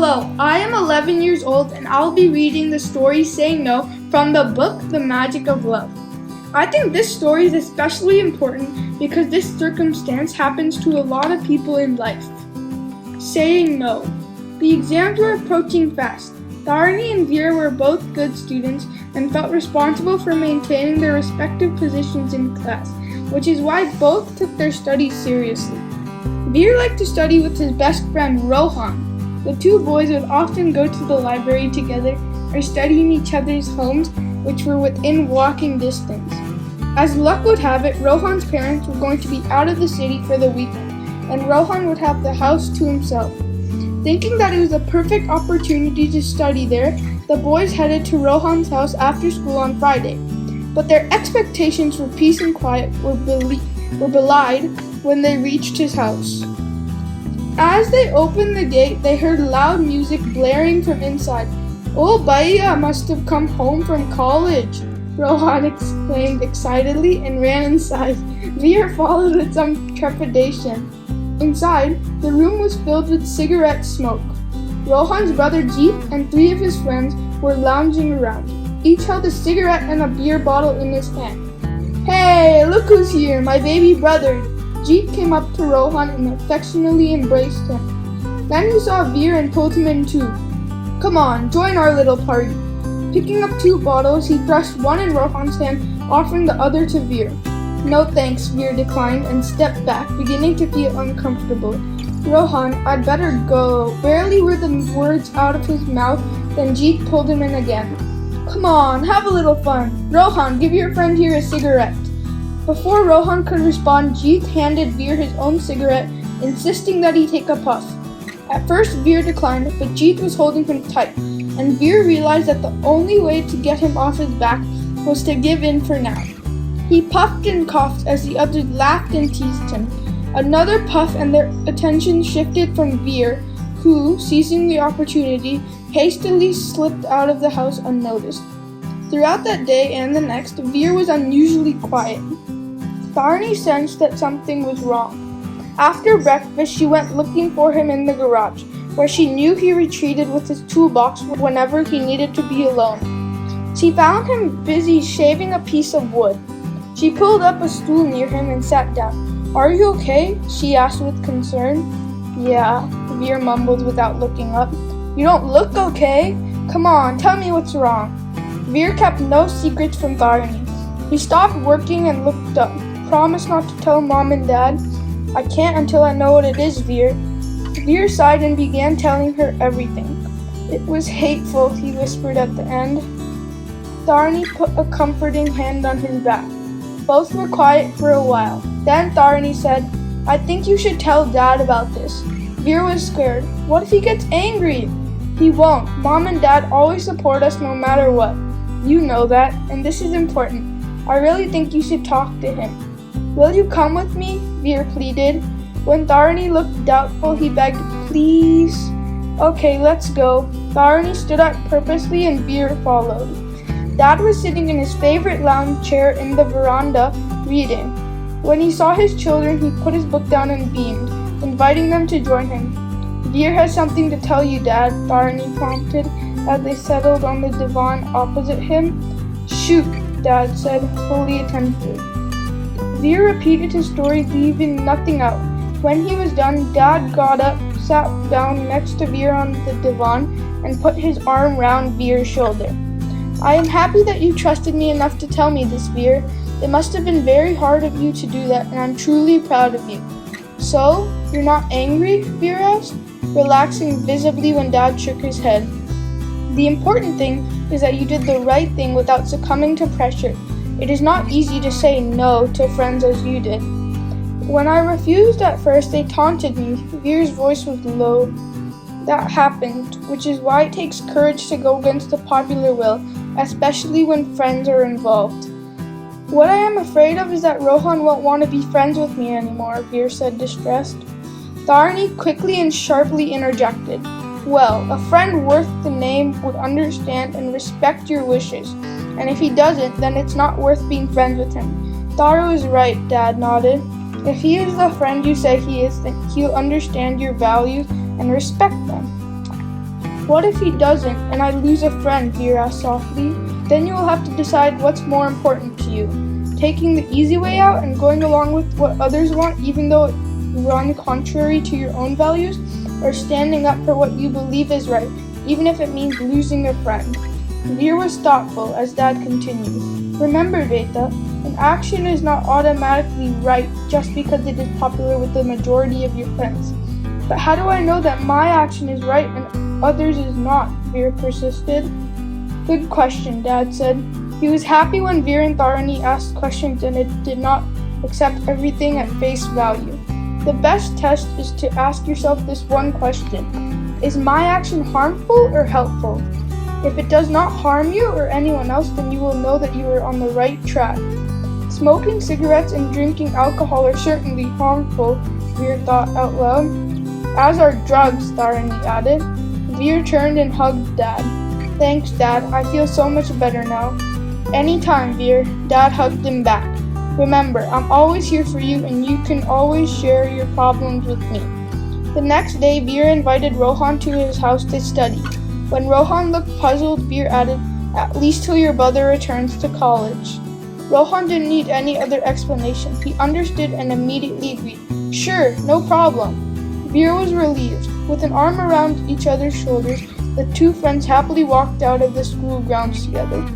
Hello, I am 11 years old and I'll be reading the story Saying No from the book The Magic of Love. I think this story is especially important because this circumstance happens to a lot of people in life. Saying no. The exams were approaching fast. Dharani and Veer were both good students and felt responsible for maintaining their respective positions in class, which is why both took their studies seriously. Veer liked to study with his best friend Rohan. The two boys would often go to the library together or study in each other's homes, which were within walking distance. As luck would have it, Rohan's parents were going to be out of the city for the weekend, and Rohan would have the house to himself. Thinking that it was a perfect opportunity to study there, the boys headed to Rohan's house after school on Friday. But their expectations for peace and quiet were belied when they reached his house. As they opened the gate, they heard loud music blaring from inside. "Oh, Bhaiya must have come home from college," Rohan exclaimed excitedly and ran inside. Veer followed with some trepidation. Inside, the room was filled with cigarette smoke. Rohan's brother Jeet and three of his friends were lounging around. Each held a cigarette and a beer bottle in his hand. "Hey, look who's here, my baby brother!" Jeet came up to Rohan and affectionately embraced him. Then he saw Veer and pulled him in too. "Come on, join our little party." Picking up two bottles, he thrust one in Rohan's hand, offering the other to Veer. "No thanks," Veer declined and stepped back, beginning to feel uncomfortable. "Rohan, I'd better go." Barely were the words out of his mouth than Jeet pulled him in again. "Come on, have a little fun. Rohan, give your friend here a cigarette." Before Rohan could respond, Jeet handed Veer his own cigarette, insisting that he take a puff. At first, Veer declined, but Jeet was holding him tight, and Veer realized that the only way to get him off his back was to give in for now. He puffed and coughed as the others laughed and teased him. Another puff and their attention shifted from Veer, who, seizing the opportunity, hastily slipped out of the house unnoticed. Throughout that day and the next, Veer was unusually quiet. Dharani sensed that something was wrong. After breakfast, she went looking for him in the garage, where she knew he retreated with his toolbox whenever he needed to be alone. She found him busy shaving a piece of wood. She pulled up a stool near him and sat down. "Are you okay?" she asked with concern. "Yeah," Veer mumbled without looking up. "You don't look okay. Come on, tell me what's wrong." Veer kept no secrets from Dharani. He stopped working and looked up. "Promise not to tell Mom and Dad." "I can't until I know what it is, Veer." Veer sighed and began telling her everything. "It was hateful," he whispered at the end. Dharani put a comforting hand on his back. Both were quiet for a while. Then Dharani said, "I think you should tell Dad about this." Veer was scared. "What if he gets angry?" "He won't. Mom and Dad always support us no matter what. You know that, and this is important. I really think you should talk to him." "Will you come with me?" Veer pleaded. When Dharani looked doubtful, he begged, "Please." "Okay, let's go." Dharani stood up purposely and Veer followed. Dad was sitting in his favorite lounge chair in the veranda, reading. When he saw his children, he put his book down and beamed, inviting them to join him. "Veer has something to tell you, Dad," Dharani prompted as they settled on the divan opposite him. "Shoot," Dad said, fully attentive. Veer repeated his story, leaving nothing out. When he was done, Dad got up, sat down next to Veer on the divan, and put his arm round Veer's shoulder. "I am happy that you trusted me enough to tell me this, Veer. It must have been very hard of you to do that, and I'm truly proud of you." "So, you're not angry?" Veer asked, relaxing visibly when Dad shook his head. "The important thing is that you did the right thing without succumbing to pressure. It is not easy to say no to friends as you did." "When I refused at first, they taunted me." Veer's voice was low. "That happened, which is why it takes courage to go against the popular will, especially when friends are involved." "What I am afraid of is that Rohan won't want to be friends with me anymore," Veer said, distressed. Dharani quickly and sharply interjected. "Well, a friend worth the name would understand and respect your wishes, and if he doesn't, then it's not worth being friends with him." "Taro is right," Dad nodded. "If he is the friend you say he is, then he'll understand your values and respect them." What if he doesn't and I lose a friend? Veer asked softly. Then you will have to decide what's more important to you. Taking the easy way out and going along with what others want even though it runs contrary to your own values, or standing up for what you believe is right, even if it means losing a friend. Veer was thoughtful as Dad continued. Remember, Veta, an action is not automatically right just because it is popular with the majority of your friends. But how do I know that my action is right and others is not? Veer persisted. Good question, Dad said. He was happy when Veer and Tharani asked questions and it did not accept everything at face value. The best test is to ask yourself this one question. Is my action harmful or helpful? If it does not harm you or anyone else, then you will know that you are on the right track. Smoking cigarettes and drinking alcohol are certainly harmful, Veer thought out loud. As are drugs, Tharani added. Veer turned and hugged Dad. Thanks, Dad. I feel so much better now. Anytime, Veer. Dad hugged him back. Remember, I'm always here for you and you can always share your problems with me. The next day, Veer invited Rohan to his house to study. When Rohan looked puzzled, Veer added, at least till your brother returns to college. Rohan didn't need any other explanation. He understood and immediately agreed. Sure, no problem. Veer was relieved. With an arm around each other's shoulders, the two friends happily walked out of the school grounds together.